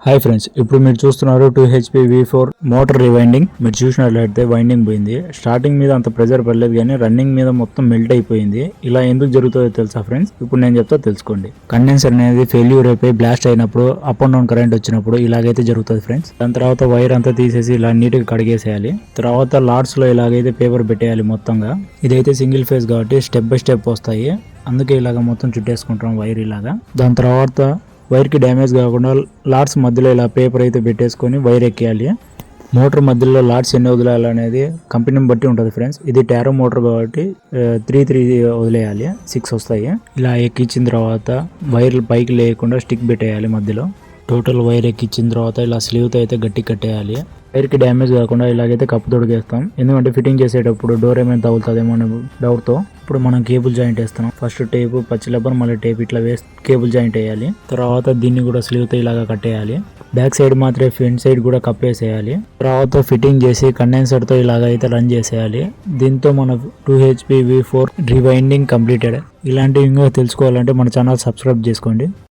Hi friends, ఇప్పుడు మీరు చూస్తున్నారు 2HP V4 మోటార్ రివైండింగ్. మీరు చూసినట్లయితే వైండింగ్ పోయింది. స్టార్టింగ్ మీద అంత ప్రెజర్ పడలేదు, కానీ రన్నింగ్ మీద మొత్తం మెల్ట్ అయిపోయింది. ఇలా ఎందుకు జరుగుతుందో తెలుసా ఫ్రెండ్స్? ఇప్పుడు నేను చెప్తా తెలుసుకోండి. కండెన్సర్ అనేది ఫెయిల్యూర్ అయిపోయి బ్లాస్ట్ అయినప్పుడు, అప్ అండ్ డౌన్ కరెంట్ వచ్చినప్పుడు ఇలాగైతే జరుగుతుంది ఫ్రెండ్స్. దాని తర్వాత వైర్ అంతా తీసేసి ఇలా నీట్ గా కడిగేసేయాలి. తర్వాత లార్డ్స్ లో ఇలాగైతే పేపర్ పెట్టేయాలి మొత్తంగా. ఇదైతే సింగిల్ ఫేజ్ కాబట్టి స్టెప్ బై స్టెప్ వస్తాయి. అందుకే ఇలాగ మొత్తం చుట్టేసుకుంటాం వైర్ ఇలాగా. దాని తర్వాత వైర్ కి డ్యామేజ్ కాకుండా లార్డ్స్ మధ్యలో ఇలా పేపర్ అయితే పెట్టేసుకొని వైర్ ఎక్కేయాలి. మోటార్ మధ్యలో లార్డ్స్ ఎన్ని వదిలేయాలి అనేది కంపెనీని బట్టి ఉంటుంది ఫ్రెండ్స్. ఇది టారో మోటార్ కాబట్టి 3 వదిలేయాలి, 6 వస్తాయి. ఇలా ఎక్కించిన తర్వాత వైర్లు పైకి లేకుండా స్టిక్ పెట్టేయాలి మధ్యలో. టోటల్ వైర్ ఎక్కించిన తర్వాత ఇలా స్లీవ్తో అయితే గట్టి కట్టేయాలి. వైర్కి డ్యామేజ్ కాకుండా ఇలాగైతే కప్పు తొడిగేస్తాం. ఎందుకంటే ఫిట్టింగ్ చేసేటప్పుడు డోర్ ఏమైనా తగులుతుందేమో అనే డౌట్తో. ఇప్పుడు మనం కేబుల్ జాయింట్ వేస్తున్నాం. ఫస్ట్ టేపు, పచ్చి రబ్బర్, మళ్ళీ టేప్ ఇట్లా వేసి కేబుల్ జాయింట్ వేయాలి. తర్వాత దీన్ని కూడా స్లీవ్తో ఇలాగా కట్టేయాలి. బ్యాక్ సైడ్ మాత్రమే, ఫ్రంట్ సైడ్ కూడా కప్పేసేయాలి. తర్వాత ఫిట్టింగ్ చేసి కండెన్సర్తో ఇలాగైతే రన్ చేసేయాలి. దీంతో మన 2HP V4 రివైండింగ్ కంప్లీటెడ్. ఇలాంటివి ఇంకా తెలుసుకోవాలంటే మన ఛానల్ సబ్స్క్రైబ్ చేసుకోండి.